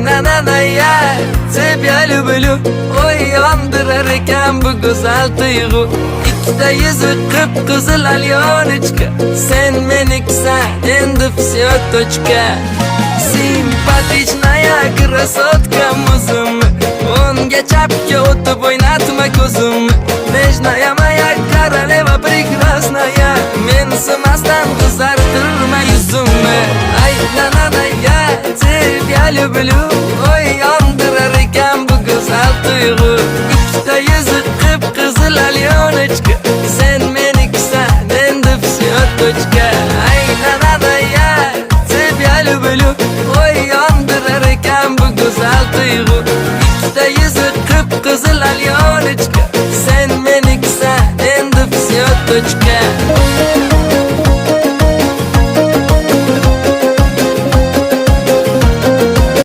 nananaya Sev lublum oy yandırar eken bu güzel duygu İkide yüzü kıpkızıl alyonочка Sen meniksen endi всё точка Симпатичная красотка muzum Unga chapga o'tib o'ynatma ko'zim Nежная моя королева прекрасная Mensimasdan qizartirma yuzimni Ay nananaya Тебя люблю Oy yondirar ekan bu go'zal tuyg'u Ikkita yuzi qip-qizil alyonочка Sen